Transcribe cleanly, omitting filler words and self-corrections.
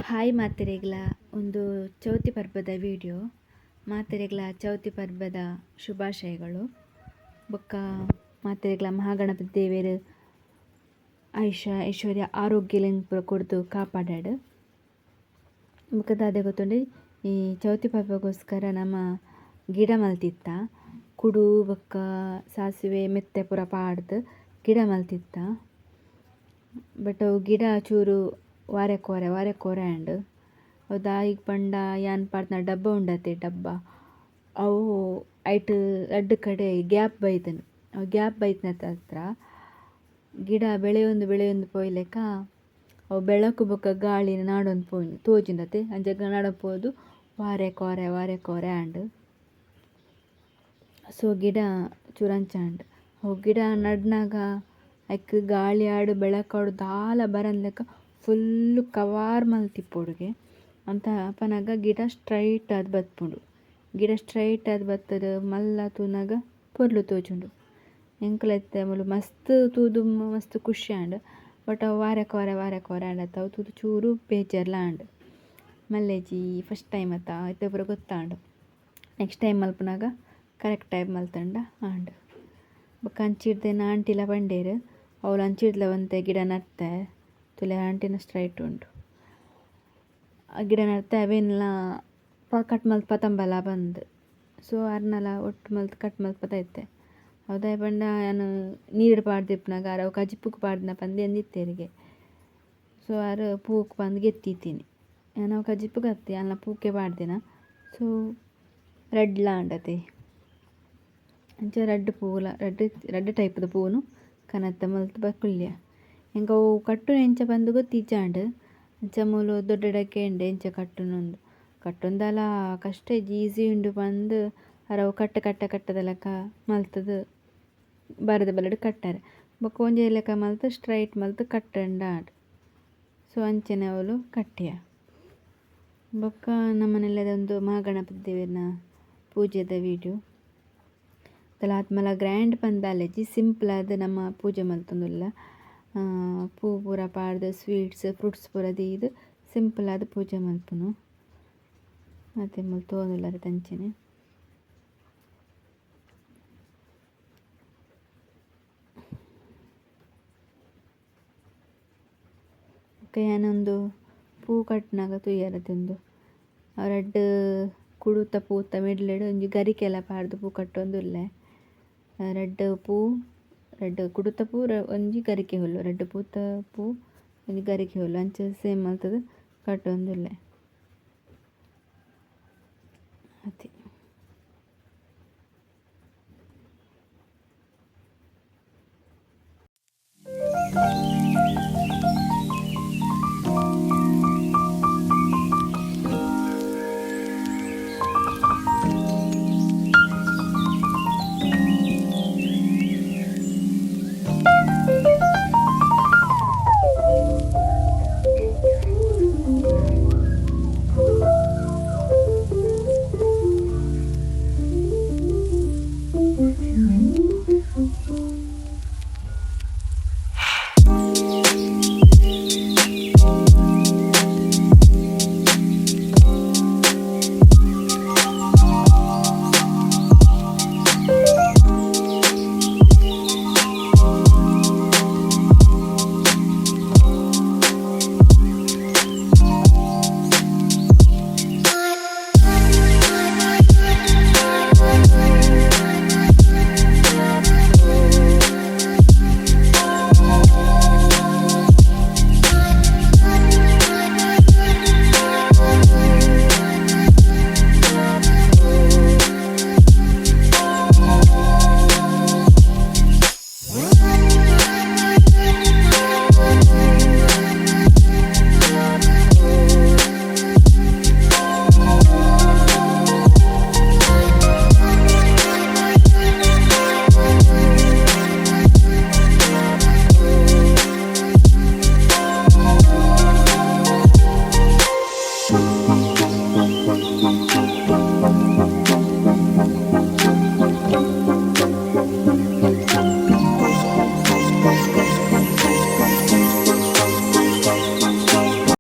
Hi ಮಾತೆರೆಗ್ಲ ಒಂದು ಚೌತಿ ಪರ್ಬದ video. ಮಾತೆರೆಗ್ಲ Chauthi ಪರ್ಬದ ಶುಭಾಶಯಗಳು. ಬೊಕ್ಕ ಮಾತೆರೆಗ್ಲ ಮಹಾಗಣಪತಿ ದೇವೆರ್ ಆಯುಷ್ಯ ಐಶ್ವರ್ಯ ಆರೋಗ್ಯಲೆಂಗ್ ಪೂರ ಕೊಡ್ದು ಕಾಪಾಡಾಡ್. ಬೊಕ್ಕ ದಾದೆ ಗೊತ್ತುಂಡು ಈ ಚೌತಿ ಪರ್ಬಗೋಸ್ಕರ ನಮ್ಮ ಗಿಡ ಮಲ್ತಿತ್ತ ಕುಡು ಬೊಕ್ಕ ಸಾಸಿವೆ ಮೆತ್ತೆ ಪೂರ ಪಾಡ್ದು ಗಿಡ ಮಲ್ತಿತ್ತ. ಬಟ್ ಅವು ಗಿಡ ಚೂರು ವಾರೆ ಕೋರೆ ಆಂಡ್ ಅವು ದಾಯಿಗ್ ಪಂಡ ಯಾನ್ ಪಾಡ್ನ ಡಬ್ಬ ಉಂಡತೆ ಡಬ್ಬ ಅವು ಐಟ್ ರಡ್ಡ್ ಕಡೆ ಗ್ಯಾಪ್ ಬೈತನು. ಅವು ಗ್ಯಾಪ್ ಬೈತನ ಹತ್ರ ಗಿಡ ಬೆಳೆಯೊಂದು ಪೋಯ್ಲೆಕ್ಕ ಅವು ಬೆಳಕು ಬೊಕ್ಕ ಗಾಳಿನ ನಾಡೊಂದು ಪೋಯಿನ ತೋಜುಂಡತೆ ಅಂಚ ನಡಪೋದು ವಾರೆ ಕೋರೆ ಆಂಡ್. ಸೊ ಗಿಡ ಚೂರಂಚಾಂಡ್ ಅವು ಗಿಡ ನಡ್ನಾಗ ಐಕ್ ಗಾಳಿ ಆಡು ಬೆಳಕಾಡು ದಾಲ ಬರನ್ಲೆಕ್ಕ ಫುಲ್ಲು ಕವಾರ್ ಮಲ್ತಿಪ್ಪೊಡುಗೆ ಅಂತ ಅಪನಾಗ ಗಿಡ ಸ್ಟ್ರೈಟ್ ಆದ್ ಬತ್ಪುಂಡು. ಗಿಡ ಸ್ಟ್ರೈಟ್ ಆದ್ ಬತ್ತದ ಮಲ್ಲ ತೂನಗ ಪೊರ್ಲು ತೋಜುಂಡು. ಎಂಕುಲೆತ್ತೆ ಮುಲು ಮಸ್ತ್ ತೂದು ಮಸ್ತ್ ಖುಷಿ ಆಂಡ್. ಬಟ್ ಅವು ವಾರೆ ಕೋರೆ ಆಂಡ್ ಅವು ತೂದು ಚೂರು ಬೇಜಾರ್ಲ ಆಂಡ್. ಮಲ್ಲೆಜಿ ಫಸ್ಟ್ ಟೈಮ್ ಅತ್ತ ಇತ್ತೆ ಪೂರ ಗೊತ್ತಾಂಡ್. ನೆಕ್ಸ್ಟ್ ಟೈಮ್ ಮಲ್ಪುನಾಗ ಕರೆಕ್ಟ್ ಟೈಮ್ ಮಲ್ತಂಡ ಆಂಡ್. ಬೊಕ್ಕ ಅಂಚಿಡ್ದೇನ ಆಂಟಿಲ ಪಂಡೇರ್ ಅವ್ಲು ಅಂಚಿಡ್ಲ ಒಂತೆ ಗಿಡ ನಡ್ತೆ ತುಲೆ ಆಂಟಿನ ಸ್ಟ್ರೈಟ್ ಉಂಡು. ಆ ಗಿಡ ನಡ್ತೆ ಅವೆನ್ಲ ಕಟ್ ಮಲ್ತ್ ಪತಂಬಲ ಬಂದ್. ಸೊ ಅರ್ನಲ ಒಟ್ಟು ಮಲ್ತ್ ಕಟ್ ಮಲ್ತ್ ಪತೈತೆ ಅವುದಾಯ್ ಪಂಡ ಯಾನು ನೀರು ಪಾಡ್ದಿಪ್ಪುನಾಗ ಅವು ಕಜಿಪ್ಪುಗ್ ಪಾಡ್ನ ಪಂದ್ ಎಂದಿತ್ತೆರಿಗೆ. ಸೊ ಅರು ಪೂಕ್ ಪಂದ್ ಗೆತ್ತಿತ್ತೀನಿ ಯಾನು ಅವು ಕಜಿಪ್ಪುಗ್ ಅತ್ತಿ ಅನ್ನ ಪೂಕೆ ಪಾಡ್ದಿನ. ಸೊ ರಡ್ಲ ಆಂಡತೆ ಅಂಚ ರಡ್ಡ್ ಪೂಲ ರಡ್ಡ್ ಟೈಪ್ದ ಪೂನು ಕನತ್ತ ಮಲ್ತ್ ಕುಲ್ಯ. ಎಂಕ್ ಅವು ಕಟ್ಟುನ ಎಂಚ ಪಂದ್ ಗೊತ್ತಿಜ್ಜಾಂಡ್ ಅಂಚ ಮೂಲು ದೊಡ್ಡಡಕ್ಕೆ ಎಂಡೆ ಎಂಚ ಕಟ್ಟುನೊಂದು ಕಟ್ಟೊಂದಲ ಕಷ್ಟ ಈಸಿ ಉಂಡು ಪಂದ್ ಅರವು ಕಟ್ಟದ ಲೆಕ್ಕ ಮಲ್ತದು ಬರದ ಬಲ್ಲಡ್ ಕಟ್ಟಾರೆ. ಬೊಕ್ಕ ಒಂಜೆ ಲೆಕ್ಕ ಮಲ್ತ್ ಸ್ಟ್ರೈಟ್ ಮಲ್ತ್ ಕಟ್ಟಂಡ ಆಂಡ್. ಸೊ ಅಂಚನೆ ಅವಳು ಕಟ್ಟ್ಯ. ಬೊಕ್ಕ ನಮ್ಮನೆಲ್ಲದೊಂದು ಮಹಾಗಣಪತಿ ದೇವೆರ್ನ ಪೂಜೆದ ವಿಡಿಯೋ ಅದೆಲ್ಲ ಆತ್ಮಲ ಗ್ರ್ಯಾಂಡ್ ಪಂದಾಲೆಜಿ ಸಿಂಪಲ್ ಆದ್ ನಮ್ಮ ಪೂಜೆ ಮಲ್ತೊಂದುಲ್ಲ. ಪೂ ಪೂರ ಪಾಡ್ದು ಸ್ವೀಟ್ಸ್ ಫ್ರೂಟ್ಸ್ ಪೂರ ದೀದ್ ಸಿಂಪಲ್ ಆದ್ ಪೂಜೆ ಮಲ್ಪುನು. ಮತ್ತೆ ಮುಲ್ ತೋಂದುಲ್ಲರೆ ತಂಚೆನೆ. ಯಾನೊಂದು ಪೂ ಕಟ್ನಾಗ ತುಯ್ಯರದೊಂದು ರಡ್ಡ್ ಕುಡುತ ಪೂತ ಮಿಡ್ಲೆಡ್ ಒಂಜಿ ಗರಿಕೆಲ ಪಾಡ್ದು ಪೂ ಕಟ್ಟೊಂದುಲ್ಲೆ. ರಡ್ಡ್ ಕುಡುತ ಪೂ ಒಂಜಿ ಗರಿಕೆ ಹುಲ್ಲು ರಡ್ಡ್ ಪೂತ ಪೂ ಒಂಜಿ ಗರಿಕೆ ಹುಲ್ಲು ಅಂಚ ಸೇಮ್ ಮಲ್ತದು ಕಟ್ಟೊಂದುಲ್ಲೆ ಅತಿ.